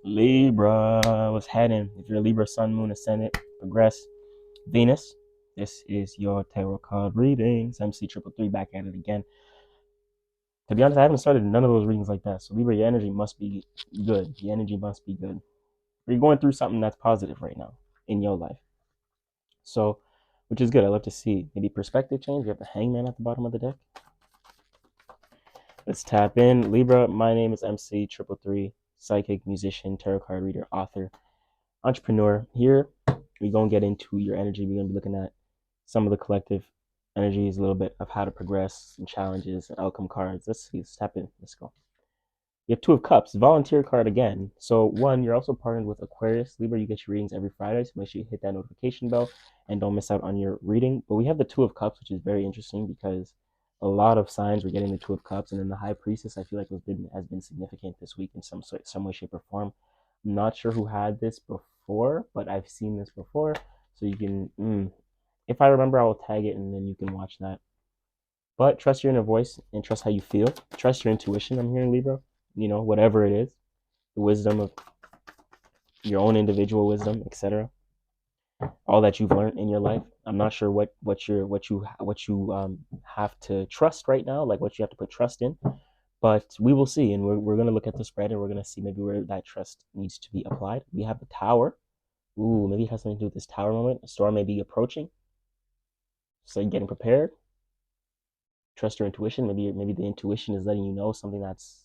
Libra was heading. If you're a Libra, Sun, Moon, Ascendant, Progress, Venus, this is your tarot card readings. MC Triple Three back at it again. To be honest, I haven't started none of those readings like that. So Libra, your energy must be good. The energy must be good. You're going through something that's positive right now in your life. So, which is good. I love to see. Maybe perspective change. We have the Hangman at the bottom of the deck. Let's tap in. Libra, my name is MC Triple Three, psychic, musician, tarot card reader, author, entrepreneur. Here, we're going to get into your energy. We're going to be looking at some of the collective energies, a little bit of how to progress and challenges and outcome cards. Let's see. Let's tap in. Let's go. You have Two of Cups, volunteer card again. So one, you're also partnered with Aquarius. Libra, you get your readings every Friday, so make sure you hit that notification bell and don't miss out on your reading. But we have the Two of Cups, which is very interesting because a lot of signs we're getting the Two of Cups, and then the High Priestess, I feel like has been significant this week in some way, shape, or form. I'm not sure who had this before, but I've seen this before. So you can, if I remember, I will tag it and then you can watch that. But trust your inner voice and trust how you feel. Trust your intuition, I'm hearing, Libra. You know, whatever it is, the wisdom of your own individual wisdom, etc. All that you've learned in your life. I'm not sure what you have to trust right now, like what you have to put trust in, but we will see, and we're going to look at the spread, and we're going to see maybe where that trust needs to be applied. We have the Tower. Ooh, maybe it has something to do with this Tower moment. A storm may be approaching, so you're getting prepared. Trust your intuition. Maybe the intuition is letting you know something that's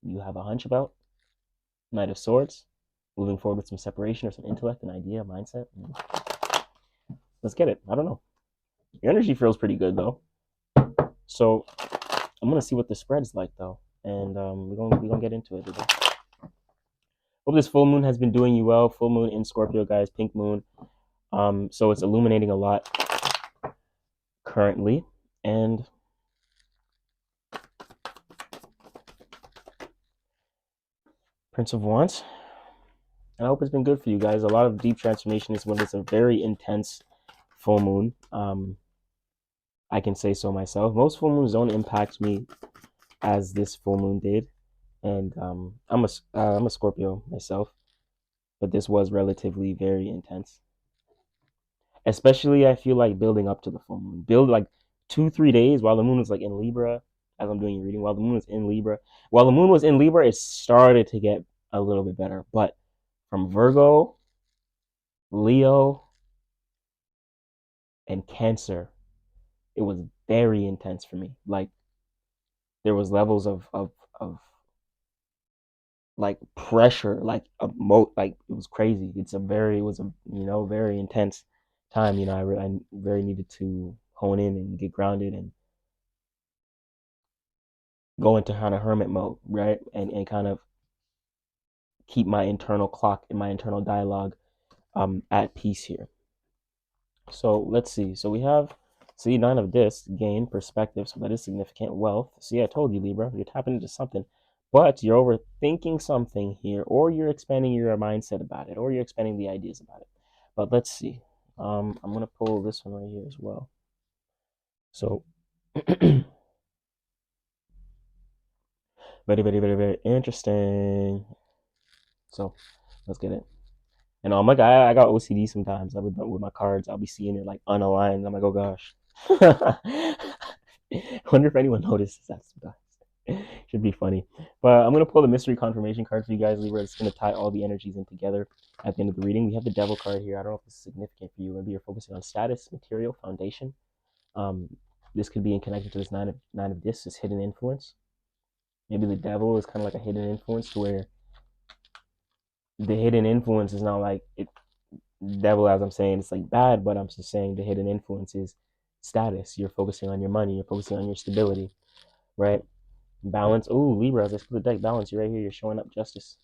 you have a hunch about. Knight of Swords, moving forward with some separation or some intellect, an idea, mindset. Let's get it. I don't know. Your energy feels pretty good though. So I'm gonna see what the spread's like though, and we're gonna get into it today. Hope this full moon has been doing you well. Full moon in Scorpio, guys. Pink moon. So it's illuminating a lot currently, and Prince of Wands. And I hope it's been good for you guys. A lot of deep transformation is when it's a very intense full moon. I can say so myself. Most full moons don't impact me as this full moon did, and I'm a Scorpio myself, but this was relatively very intense. Especially, I feel like building up to the full moon, build like 2-3 days while the moon was like in Libra. As I'm doing your reading, while the moon was in Libra, it started to get a little bit better. But from Virgo, Leo, and Cancer, it was very intense for me. Like there was levels of like pressure, like like it was crazy. It was a very intense time. I very needed to hone in and get grounded and go into kind of hermit mode, right? And kind of keep my internal clock and my internal dialogue at peace here. So let's see. So we have Nine of Discs, gain, perspective. So that is significant. Wealth. See, I told you, Libra, you're tapping into something. But you're overthinking something here, or you're expanding your mindset about it, or you're expanding the ideas about it. But let's see. I'm going to pull this one right here as well. So, very, very, very, very interesting. So, let's get it. And I'm like, I got OCD sometimes. With my cards, I'll be seeing it like unaligned. I'm like, oh gosh. I wonder if anyone notices that sometimes. Should be funny. But I'm going to pull the mystery confirmation card for you guys, Libra. It's going to tie all the energies in together at the end of the reading. We have the Devil card here. I don't know if this is significant for you. Maybe you're focusing on status, material, foundation. This could be in connection to this nine of Discs, this hidden influence. Maybe the Devil is kind of like a hidden influence to where the hidden influence is not like it. Devil, as I'm saying, it's like bad, but I'm just saying the hidden influence is status. You're focusing on your money. You're focusing on your stability, right? Balance. Oh, Libra, as I split the deck, balance. You're right here. You're showing up justice.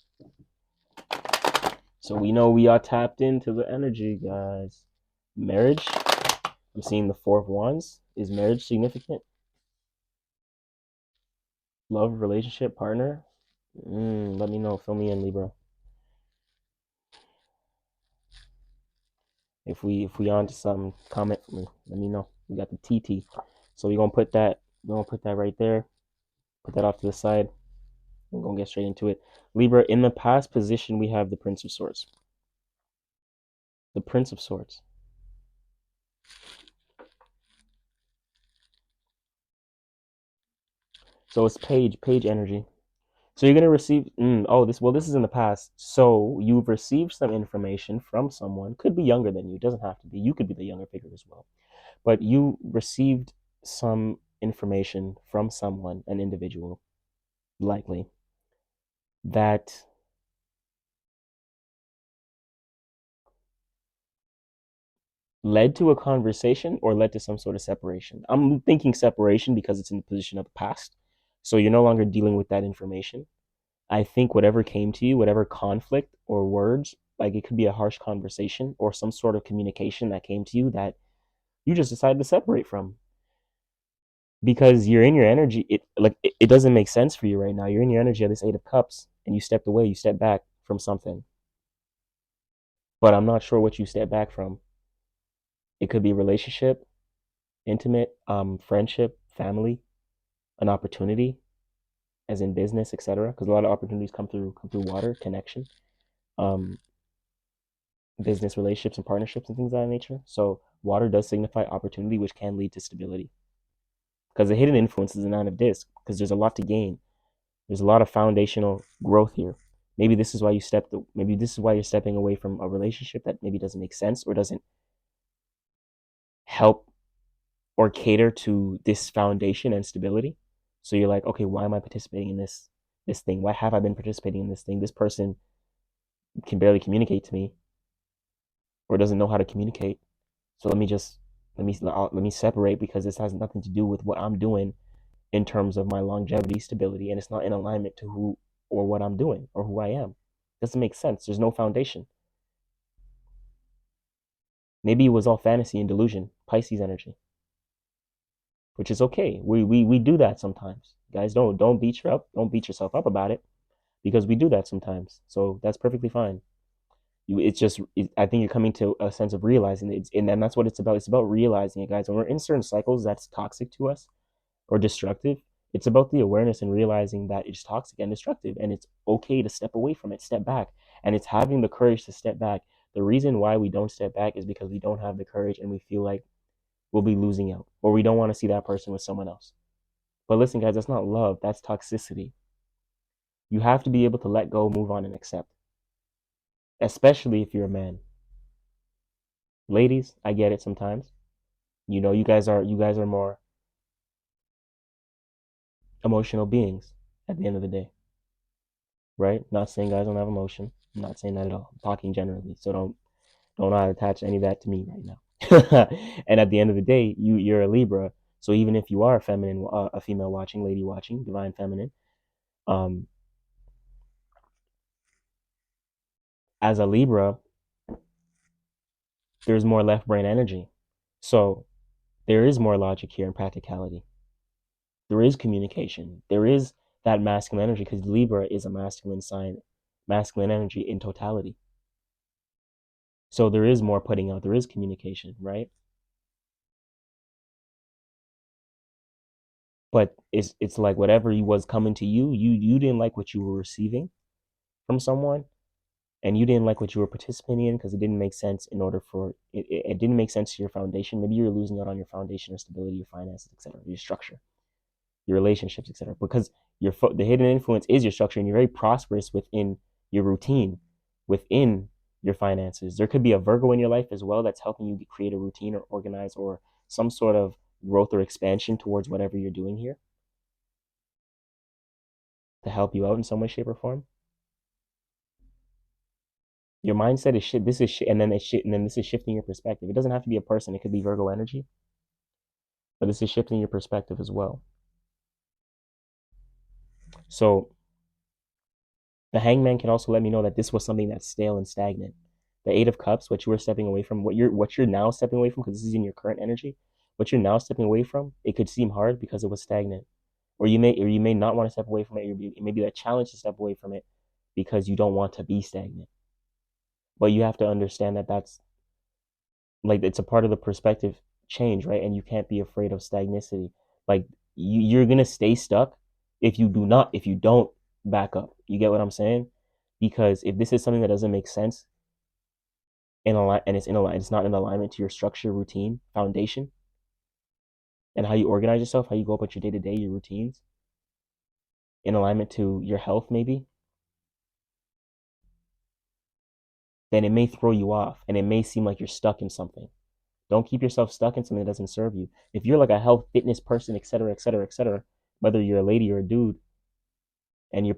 So we know we are tapped into the energy, guys. Marriage. I'm seeing the Four of Wands. Is marriage significant? Love, relationship, partner. Let me know. Fill me in, Libra. If we on to something, comment for me. Let me know. We got the TT. So we're gonna put that right there. Put that off to the side. I'm going to get straight into it. Libra, in the past position, we have the Prince of Swords. The Prince of Swords. So it's page energy. So you're gonna receive. This is in the past. So you've received some information from someone. Could be younger than you. It doesn't have to be. You could be the younger figure as well. But you received some information from someone, an individual, likely, that led to a conversation or led to some sort of separation. I'm thinking separation because it's in the position of the past. So you're no longer dealing with that information. I think whatever came to you, whatever conflict or words, like it could be a harsh conversation or some sort of communication that came to you that you just decided to separate from because you're in your energy. It doesn't make sense for you right now. You're in your energy of this Eight of Cups and you stepped away, you stepped back from something. But I'm not sure what you stepped back from. It could be relationship, intimate, friendship, family, an opportunity, as in business, etc. Because a lot of opportunities come through water, connection. Um, Business relationships and partnerships and things of that nature. So water does signify opportunity, which can lead to stability. Because the hidden influence is the Nine of Discs, because there's a lot to gain. There's a lot of foundational growth here. Maybe this is why maybe this is why you're stepping away from a relationship that maybe doesn't make sense or doesn't help or cater to this foundation and stability. So you're like, okay, why am I participating in this thing? Why have I been participating in this thing? This person can barely communicate to me or doesn't know how to communicate. So let me separate because this has nothing to do with what I'm doing in terms of my longevity, stability, and it's not in alignment to who or what I'm doing or who I am. It doesn't make sense. There's no foundation. Maybe it was all fantasy and delusion, Pisces energy, which is okay. We do that sometimes. Guys, don't beat yourself up about it because we do that sometimes. So that's perfectly fine. I think you're coming to a sense of realizing it, and that's what it's about. It's about realizing it, guys. When we're in certain cycles that's toxic to us or destructive, it's about the awareness and realizing that it's toxic and destructive, and it's okay to step away from it, step back, and it's having the courage to step back. The reason why we don't step back is because we don't have the courage, and we feel like we'll be losing out, or we don't want to see that person with someone else. But listen, guys, that's not love. That's toxicity. You have to be able to let go, move on, and accept, especially if you're a man. Ladies, I get it sometimes. You guys are more emotional beings at the end of the day, right? Not saying guys don't have emotion. I'm not saying that at all. I'm talking generally, so don't attach any of that to me right now. And at the end of the day, you're a Libra, so even if you are a feminine, a female watching, lady watching, divine feminine, um, as a Libra, there's more left brain energy, so there is more logic here and practicality. There is communication. There is that masculine energy because Libra is a masculine sign, masculine energy in totality. So there is more putting out. There is communication, right? But it's like whatever was coming to you, you didn't like what you were receiving from someone, and you didn't like what you were participating in because it didn't make sense in order for it didn't make sense to your foundation. Maybe you're losing out on your foundation, your stability, your finances, etc., your structure, your relationships, etc. Because the hidden influence is your structure, and you're very prosperous within your routine, within your finances. There could be a Virgo in your life as well that's helping you create a routine or organize or some sort of growth or expansion towards whatever you're doing here to help you out in some way, shape, or form. Your mindset is shit. This is shit, and then it's shit, and then this is shifting your perspective. It doesn't have to be a person. It could be Virgo energy, but this is shifting your perspective as well. So the Hangman can also let me know that this was something that's stale and stagnant. The Eight of Cups, what you were stepping away from, what you're now stepping away from, because this is in your current energy, what you're now stepping away from, it could seem hard because it was stagnant, or you may not want to step away from it. It may be a challenge to step away from it because you don't want to be stagnant. But you have to understand that that's like it's a part of the perspective change, right? And you can't be afraid of stagnicity. Like you're gonna stay stuck if you don't back up. You get what I'm saying? Because if this is something that doesn't make sense and it's not in alignment to your structure, routine, foundation, and how you organize yourself, how you go about your day to day, your routines, in alignment to your health, maybe, then it may throw you off and it may seem like you're stuck in something. Don't keep yourself stuck in something that doesn't serve you. If you're like a health, fitness person, etc., etc., etc., whether you're a lady or a dude, and you're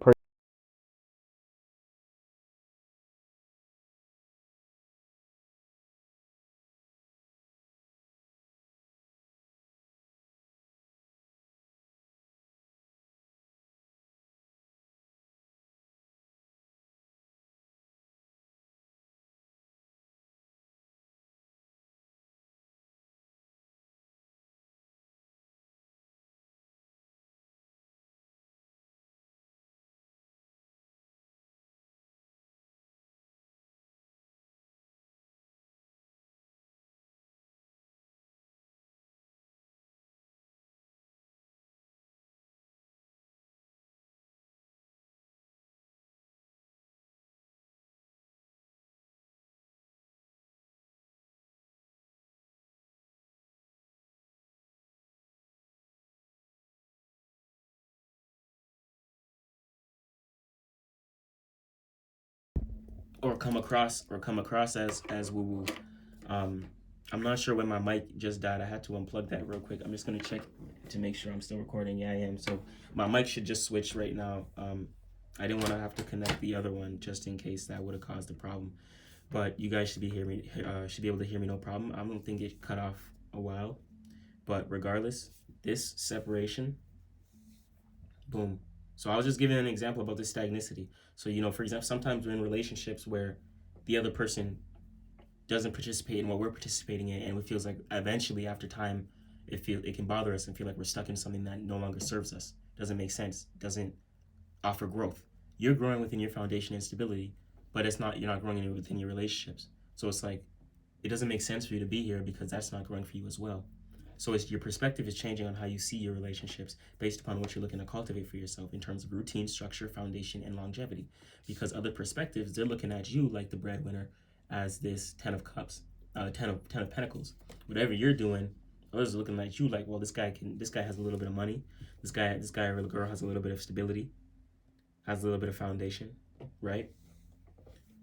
come across as woo woo. Um, I'm not sure when my mic just died. I had to unplug that real quick. I'm just gonna check to make sure I'm still recording. Yeah, I am. So my mic should just switch right now. I didn't want to have to connect the other one just in case that would have caused a problem. But you guys should be able to hear me no problem. I don't think it cut off a while. But regardless, this separation, boom. So I was just giving an example about this stagnicity. So for example, sometimes we're in relationships where the other person doesn't participate in what we're participating in, and it feels like eventually after time it can bother us and feel like we're stuck in something that no longer serves us, doesn't make sense, doesn't offer growth. You're growing within your foundation and stability, but you're not growing within your relationships. So it's like it doesn't make sense for you to be here because that's not growing for you as well. So it's your perspective is changing on how you see your relationships based upon what you're looking to cultivate for yourself in terms of routine, structure, foundation, and longevity. Because other perspectives, they're looking at you like the breadwinner as this 10 of Cups, ten of Pentacles. Whatever you're doing, others are looking at you like, well, this guy has a little bit of money. This guy or girl has a little bit of stability, has a little bit of foundation, right?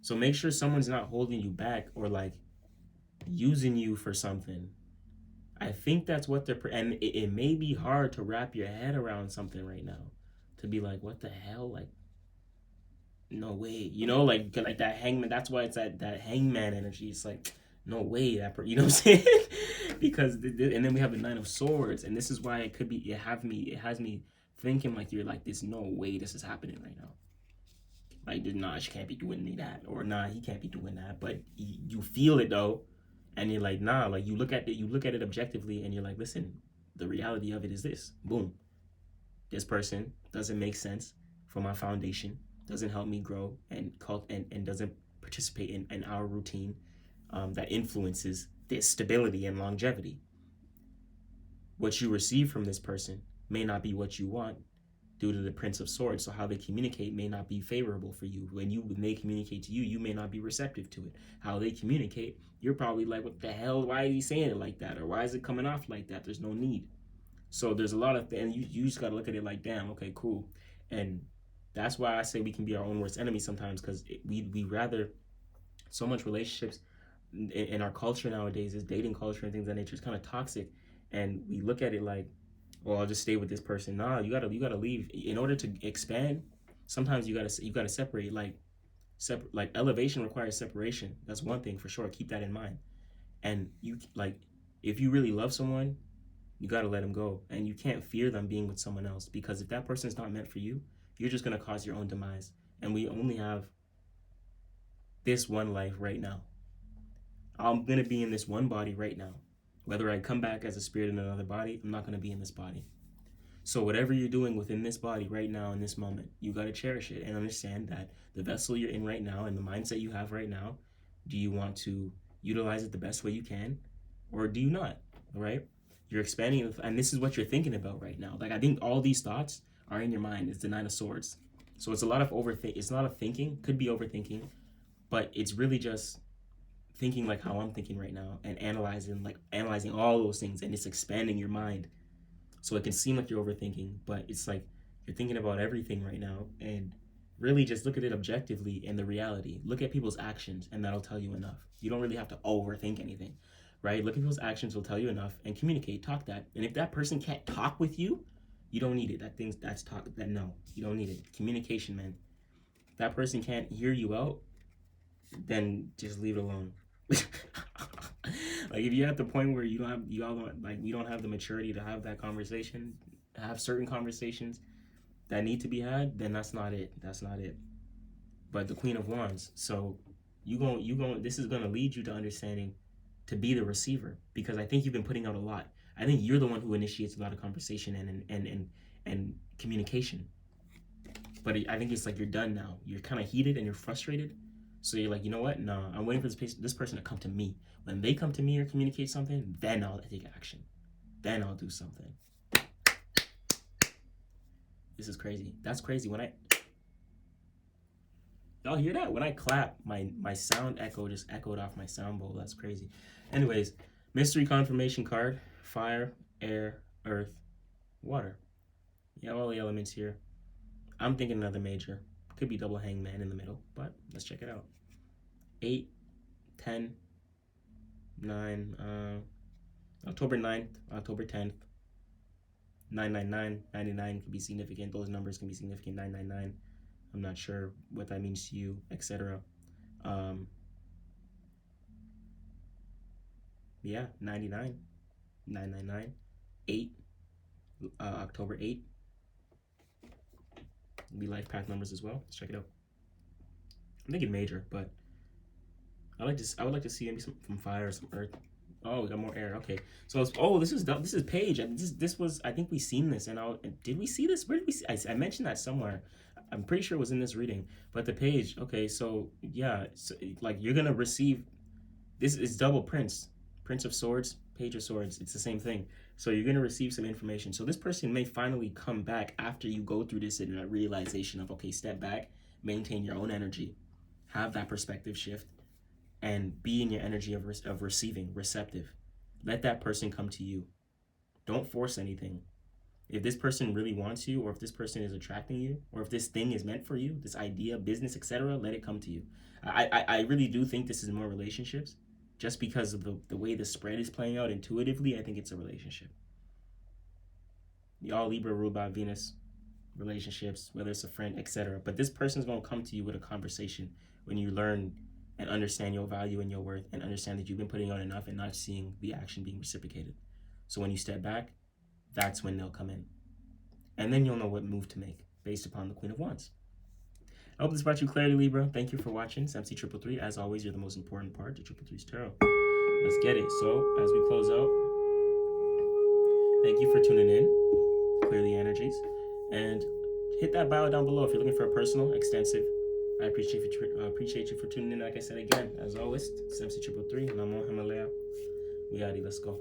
So make sure someone's not holding you back or like using you for something. I think that's what and it may be hard to wrap your head around something right now, to be like, what the hell, like, no way, like that hangman. That's why it's that hangman energy. It's like, no way, you know what I'm saying? Because and then we have the Nine of Swords, and this is why it has me thinking like you're like, there's no way this is happening right now. Like, nah, she can't be doing that, or nah, he can't be doing that. But you feel it though, and you're like, nah. Like you look at it objectively, and you're like, listen, the reality of it is this. Boom, this person doesn't make sense for my foundation, doesn't help me grow, and doesn't participate in our routine that influences this stability and longevity. What you receive from this person may not be what you want, due to the Prince of Swords. So how they communicate may not be favorable for you. When they communicate to you, you may not be receptive to it. How they communicate, you're probably like, what the hell? Why is he saying it like that? Or why is it coming off like that? There's no need. So there's a lot of things. You just got to look at it like, damn, okay, cool. And that's why I say we can be our own worst enemy sometimes, because we rather, so much relationships in our culture nowadays is dating culture and things of that nature is kind of toxic, and we look at it like, well, I'll just stay with this person. Nah, you gotta leave in order to expand. Sometimes you gotta separate. Like elevation requires separation. That's one thing for sure. Keep that in mind. And if you really love someone, you gotta let them go, and you can't fear them being with someone else, because if that person is not meant for you, you're just gonna cause your own demise. And we only have this one life right now. I'm gonna be in this one body right now. Whether I come back as a spirit in another body, I'm not gonna be in this body. So whatever you're doing within this body right now in this moment, you got to cherish it and understand that the vessel you're in right now and the mindset you have right now, do you want to utilize it the best way you can, or do you not? Right? You're expanding, and this is what you're thinking about right now. Like, I think all these thoughts are in your mind. It's the Nine of Swords. So it's a lot of it's not a thinking, could be overthinking, but it's really just thinking like how I'm thinking right now and analyzing all those things, and it's expanding your mind. So it can seem like you're overthinking, but it's like you're thinking about everything right now, and really just look at it objectively in the reality. Look at people's actions, and that'll tell you enough. You don't really have to overthink anything, right? Look at people's actions will tell you enough, and communicate, talk that. And if that person can't talk with you, you don't need it. That's talk. That no, you don't need it. Communication, man. If that person can't hear you out, then just leave it alone. Like if you're at the point where you don't have the maturity to have that conversation, have certain conversations that need to be had, then that's not it. That's not it. But the Queen of Wands, so this is gonna lead you to understanding to be the receiver, because I think you've been putting out a lot. I think you're the one who initiates a lot of conversation and communication. But I think it's like you're done now. You're kind of heated and you're frustrated. So you're like, you know what? No, I'm waiting for this person to come to me. When they come to me or communicate something, then I'll take action. Then I'll do something. This is crazy. That's crazy. Y'all hear that? When I clap, my sound echo just echoed off my sound bowl. That's crazy. Anyways, mystery confirmation card: fire, air, earth, water. You have all the elements here. I'm thinking another major. Could be double hangman in the middle, but let's check it out. 8, 10, 9, October 9th, October 10th, 999, 99 could be significant. Those numbers can be significant. 999. I'm not sure what that means to you, etc. Yeah, 99, 999, 8, October 8. Be life path numbers as well. Let's check it out. I'm thinking major, but I would like to see maybe some from fire, some earth. Oh, we got more air. Okay, so this is page. This was, I think we seen this, and did we see this? Where did we see? I mentioned that somewhere. I'm pretty sure it was in this reading. But the page. Okay, so yeah, so, like you're gonna receive. This is double Prince of Swords, Page of Swords. It's the same thing. So you're gonna receive some information. So this person may finally come back after you go through this in a realization of, okay, step back, maintain your own energy, have that perspective shift, and be in your energy of receiving, receptive. Let that person come to you. Don't force anything. If this person really wants you, or if this person is attracting you, or if this thing is meant for you, this idea, business, etc., let it come to you. I really do think this is more relationships. Just because of the way the spread is playing out intuitively, I think it's a relationship. Y'all Libra ruled by Venus, relationships, whether it's a friend, etc. But this person's going to come to you with a conversation when you learn and understand your value and your worth, and understand that you've been putting on enough and not seeing the action being reciprocated. So when you step back, that's when they'll come in. And then you'll know what move to make based upon the Queen of Wands. I hope this brought you clarity, Libra. Thank you for watching. It's MC333. As always, you're the most important part to 333's tarot. Let's get it. So, as we close out, thank you for tuning in. Clear the energies. And hit that bio down below if you're looking for a personal, extensive. I appreciate you for tuning in. Like I said again, as always, it's MC333, and I'm on Himalaya. We got it. Let's go.